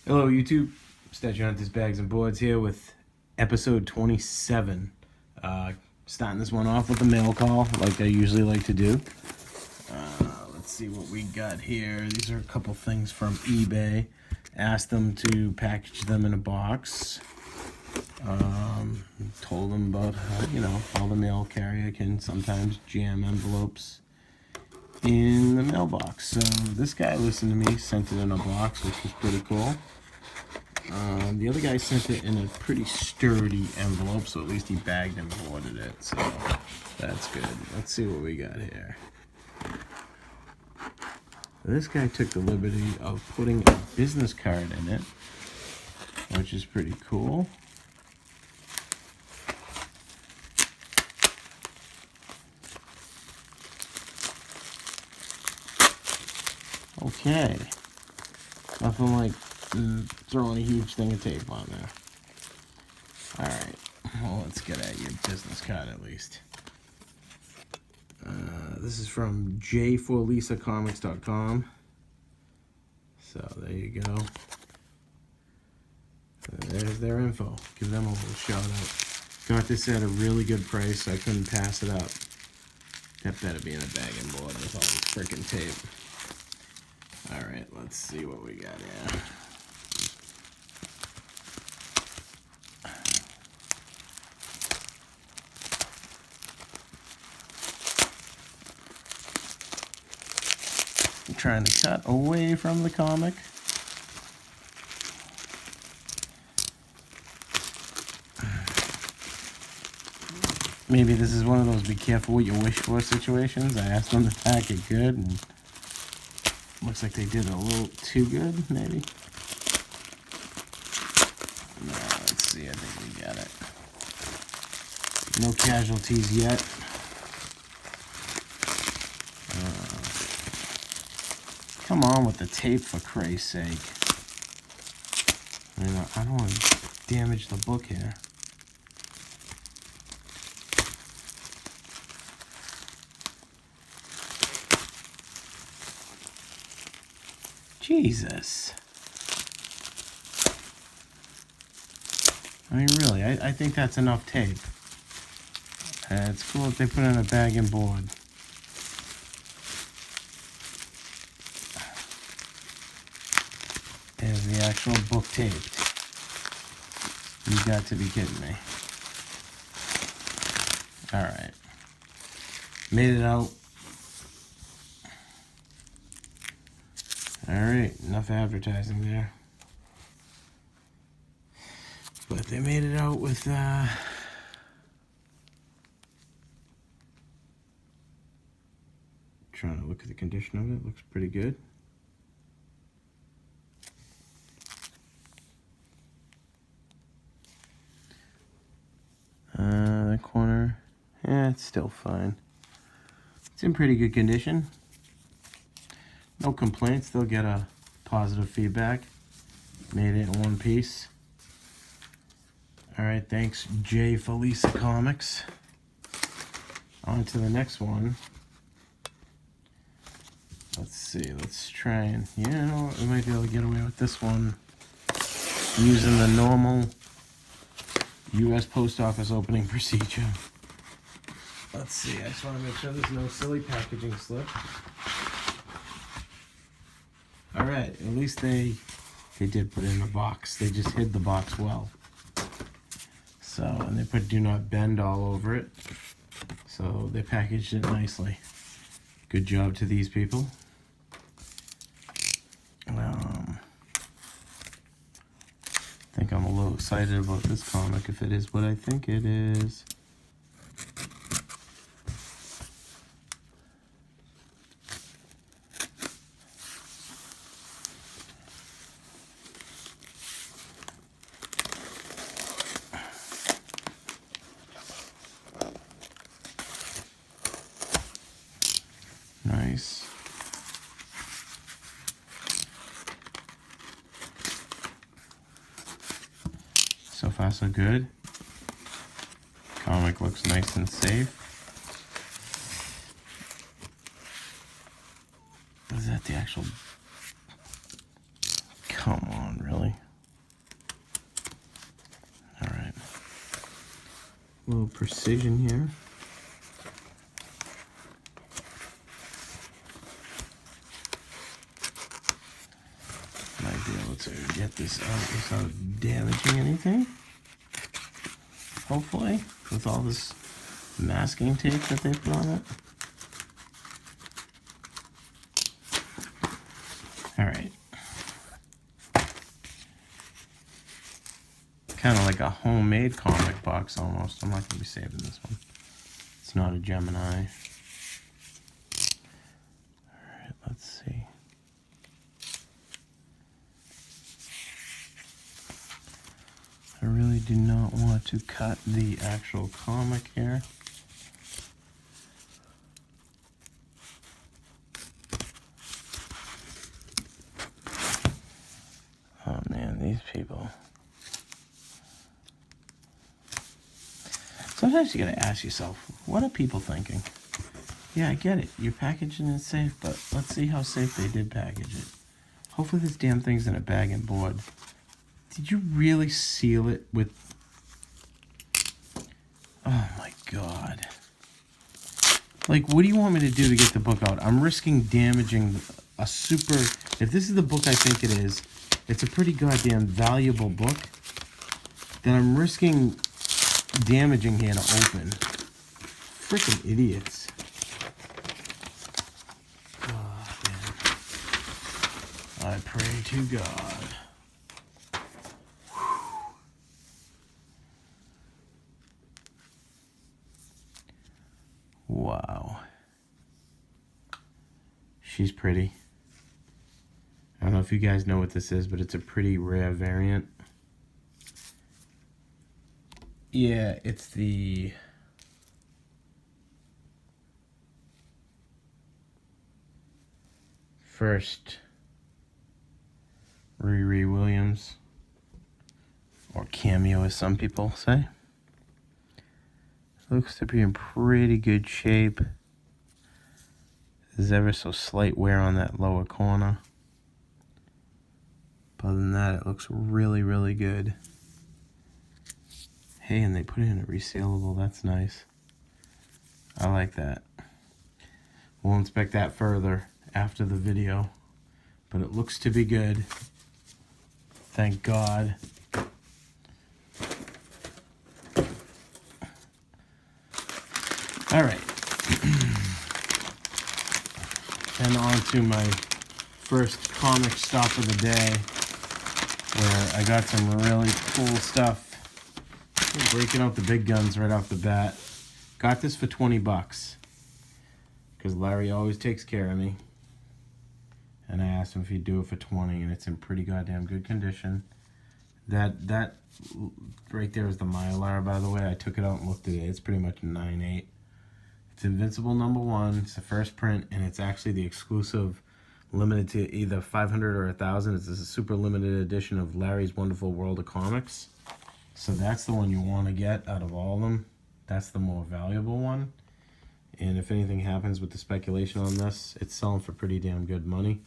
Hello YouTube, StatueHunter's Bags and Boards here with episode 27. Starting this one off with a mail call like I usually like to do. Let's see what we got here. These are a couple things from eBay. Asked them to package them in a box. Told them about how, how the mail carrier can sometimes jam envelopes in the mailbox. So this guy listened to me, sent it in a box, which was pretty cool. The other guy sent it in a pretty sturdy envelope, so at least he bagged and boarded it, so that's good. Let's see what we got here. This guy took the liberty of putting a business card in it, which is pretty cool. Okay, nothing like throwing a huge thing of tape on there. Alright, well, let's get at your business card at least. This is from j4lisacomics.com. So there you go. There's their info. Give them a little shout out. Got this at a really good price, so I couldn't pass it up. That better be in a bag and board with all this freaking tape. Alright, let's see what we got here. I'm trying to cut away from the comic. Maybe this is one of those be careful what you wish for situations. I asked them to pack it good, and looks like they did it a little too good, maybe. No, let's see, I think we got it. No casualties yet. Come on with the tape, for Christ's sake. I don't want to damage the book here. Jesus. I mean, really, I think that's enough tape. It's cool if they put it in a bag and board. There's the actual book taped. You got to be kidding me. Alright. Made it out. Alright, enough advertising there. But they made it out with, trying to look at the condition of it. Looks pretty good. The corner, it's still fine. It's in pretty good condition. No complaints. They'll get a positive feedback. Made it in one piece. Alright, thanks J for Lisa Comics. On to the next one. Let's see, let's try and, we might be able to get away with this one using the normal U.S. Post Office opening procedure. Let's see, I just want to make sure there's no silly packaging slip. Alright, at least they did put it in the box. They just hid the box well. So, and they put do not bend all over it. So they packaged it nicely. Good job to these people. I think I'm a little excited about this comic if it is what I think it is. Nice. So far so good. Comic looks nice and safe. Is that the actual... Come on, really? A little precision here. Might be able to get this out without damaging anything. Hopefully, with all this masking tape that they put on it. All right. Kind of like a homemade comic box almost. I'm not going to be saving this one. It's not a Gemini. All right, let's see. I really do not want to cut the actual comic here. Oh man, these people. Sometimes you gotta ask yourself, what are people thinking? Yeah, I get it. You're packaging it safe, but let's see how safe they did package it. Hopefully this damn thing's in a bag and board. Did you really seal it with... Oh my God. Like, what do you want me to do to get the book out? I'm risking damaging a super... If this is the book I think it is, it's a pretty goddamn valuable book. Then I'm risking damaging here to open. Freaking idiots. Oh, man. I pray to God. Wow. She's pretty. I don't know if you guys know what this is, but it's a pretty rare variant. Yeah, it's the... first Riri Williams. Or cameo, as some people say. Looks to be in pretty good shape. There's ever so slight wear on that lower corner. But other than that, it looks really, really good. Hey, and they put it in a resealable. That's nice. I like that. We'll inspect that further after the video. But it looks to be good. Thank God. All right. And on to my first comic stop of the day, where I got some really cool stuff. I'm breaking out the big guns right off the bat. Got this for 20 bucks. Because Larry always takes care of me. And I asked him if he'd do it for 20, and it's in pretty goddamn good condition. That right there is the Mylar, by the way. I took it out and looked at it. It's pretty much 9.8. It's Invincible #1. It's the first print, and it's actually the exclusive, limited to either 500 or 1,000. It's a super limited edition of Larry's Wonderful World of Comics. So that's the one you want to get out of all of them. That's the more valuable one. And if anything happens with the speculation on this, it's selling for pretty damn good money.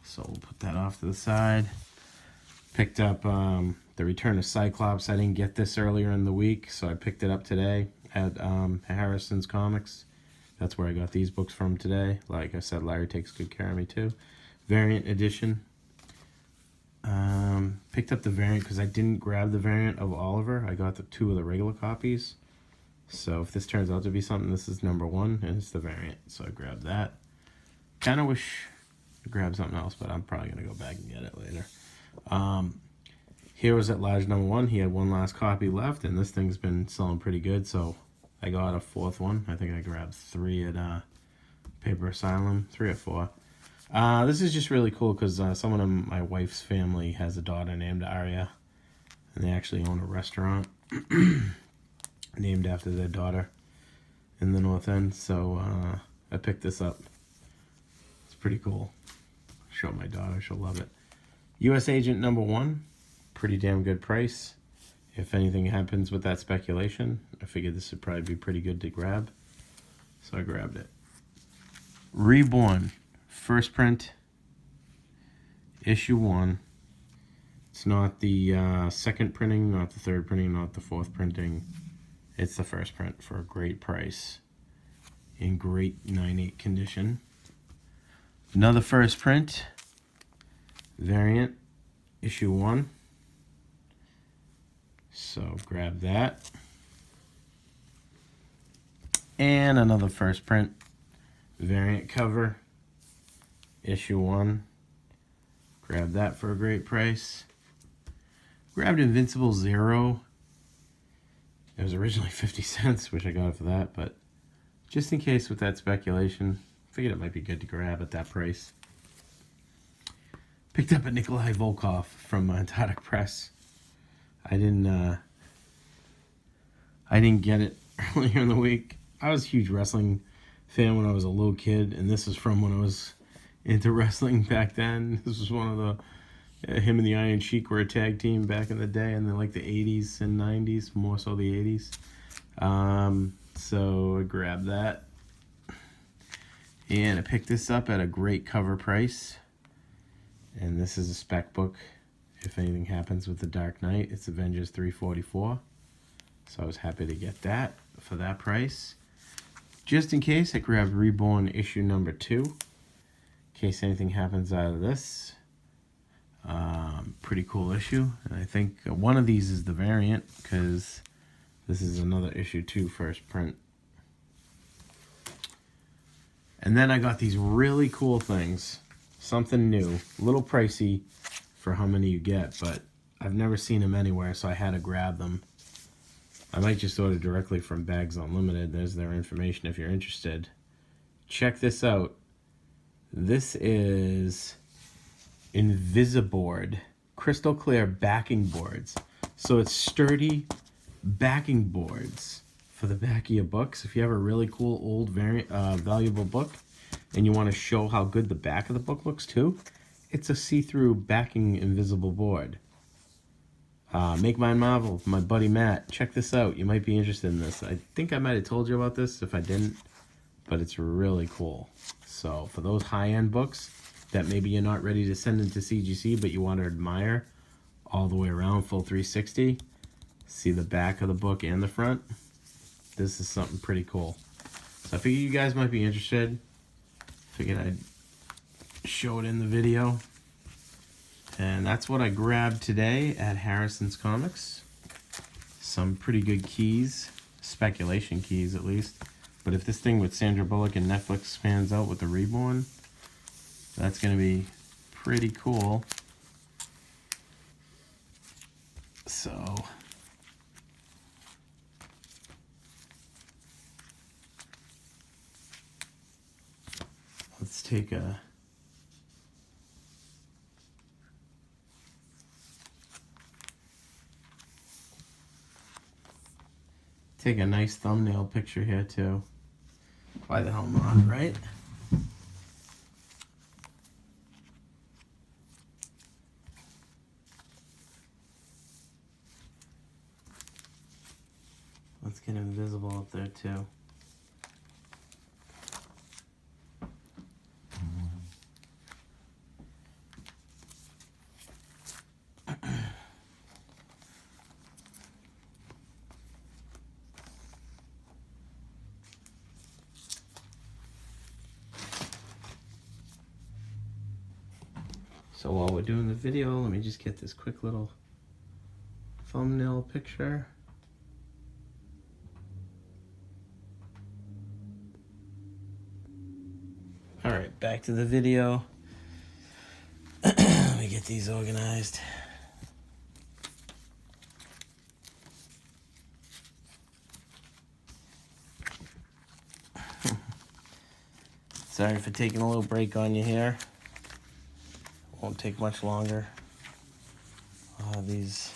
So we'll put that off to the side. Picked up The Return of Cyclops. I didn't get this earlier in the week, so I picked it up today at Harrison's Comics. That's where I got these books from today. Like I said, Larry takes good care of me too. Variant edition. Picked up the variant because I didn't grab the variant of Oliver. I got the 2 of the regular copies. So if this turns out to be something, this is #1 and it's the variant. So I grabbed that. Kind of wish I grabbed something else, but I'm probably going to go back and get it later. Here was at large #1. He had one last copy left, and this thing's been selling pretty good, so I got a 4th one. I think I grabbed 3 at Paper Asylum, 3 or 4. This is just really cool because someone in my wife's family has a daughter named Arya, and they actually own a restaurant named after their daughter in the North End, so I picked this up. It's pretty cool. Show my daughter, she'll love it. U.S. Agent #1, pretty damn good price. If anything happens with that speculation, I figured this would probably be pretty good to grab, so I grabbed it. Reborn, first print, issue 1. It's not the second printing, not the third printing, not the 4th printing. It's the first print for a great price in great 9/8 condition. Another first print variant, issue 1. So grab that. And another first print variant cover, issue 1. Grab that for a great price. Grabbed Invincible 0. It was originally 50 cents, which I got it for that, but just in case with that speculation, figured it might be good to grab at that price. Picked up a Nikolai Volkov from Antarctic Press. I didn't get it earlier in the week. I was a huge wrestling fan when I was a little kid, and this is from when I was into wrestling back then. This was one of the him and the Iron Sheik were a tag team back in the day, in like the 80s and 90s, more so the 80s. So I grabbed that, and I picked this up at a great cover price. And this is a spec book. If anything happens with the Dark Knight, it's Avengers 344. So I was happy to get that for that price. Just in case, I grabbed Reborn issue number 2. In case anything happens out of this. Pretty cool issue. And I think one of these is the variant, because this is another issue 2 first print. And then I got these really cool things. Something new. A little pricey for how many you get, but I've never seen them anywhere, so I had to grab them. I might just order directly from Bags Unlimited. There's their information if you're interested. Check this out. This is Invisiboard crystal clear backing boards. So it's sturdy backing boards for the back of your books. If you have a really cool old valuable book and you want to show how good the back of the book looks too, it's a see-through backing invisible board. Make Mine Marvel, my buddy Matt. Check this out. You might be interested in this. I think I might have told you about this if I didn't, but it's really cool. So for those high-end books that maybe you're not ready to send into CGC, but you want to admire all the way around, full 360, see the back of the book and the front. This is something pretty cool. So I figured you guys might be interested. Figured I'd show it in the video. And that's what I grabbed today at Harrison's Comics. Some pretty good keys, speculation keys at least. But if this thing with Sandra Bullock and Netflix pans out with the Reborn, that's going to be pretty cool. So let's take a nice thumbnail picture here too. Why the hell not, right? Let's get Invisible up there too. So while we're doing the video, let me just get this quick little thumbnail picture. All right, back to the video. Let me get these organized. Sorry for taking a little break on you here. Won't take much longer. These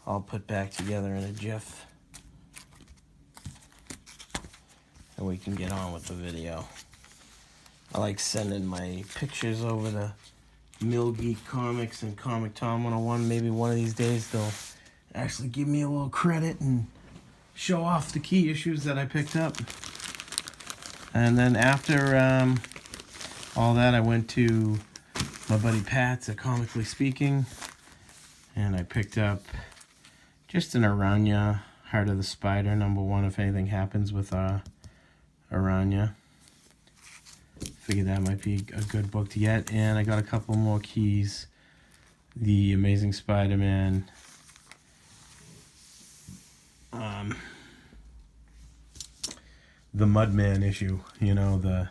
all put back together in a GIF. And we can get on with the video. I like sending my pictures over to Mill Geek Comics and Comic Tom 101. Maybe one of these days they'll actually give me a little credit and show off the key issues that I picked up. And then after all that, I went to my buddy Pat's at Comically Speaking, and I picked up just an Aranya Heart of the Spider, #1, if anything happens with Aranya. Figured that might be a good book to get. And I got a couple more keys. The Amazing Spider-Man, the Mudman issue, you know, the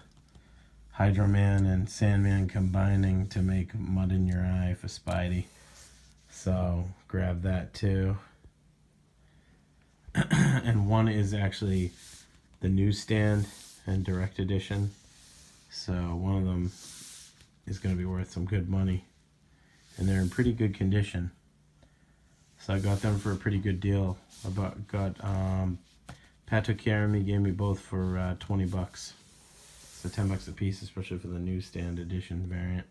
Hydro Man and Sandman combining to make Mud in Your Eye for Spidey. So grab that too. And one is actually the newsstand and direct edition. So one of them is going to be worth some good money. And they're in pretty good condition. So I got them for a pretty good deal. Pat took care of me, gave me both for 20 bucks. So 10 bucks a piece, especially for the newsstand edition variant.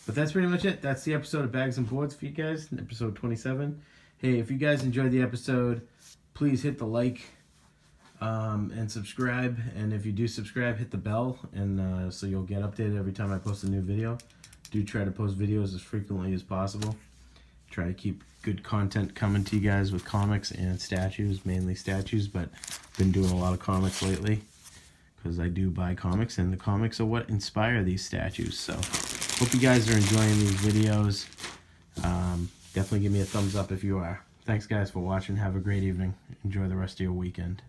But that's pretty much it. That's the episode of Bags and Boards for you guys, episode 27. Hey, if you guys enjoyed the episode, please hit the like and subscribe. And if you do subscribe, hit the bell, and so you'll get updated every time I post a new video. Do try to post videos as frequently as possible. Try to keep good content coming to you guys with comics and statues, mainly statues, but been doing a lot of comics lately because I do buy comics, and the comics are what inspire these statues. So hope you guys are enjoying these videos. Definitely give me a thumbs up if you are. Thanks guys for watching. Have a great evening. Enjoy the rest of your weekend.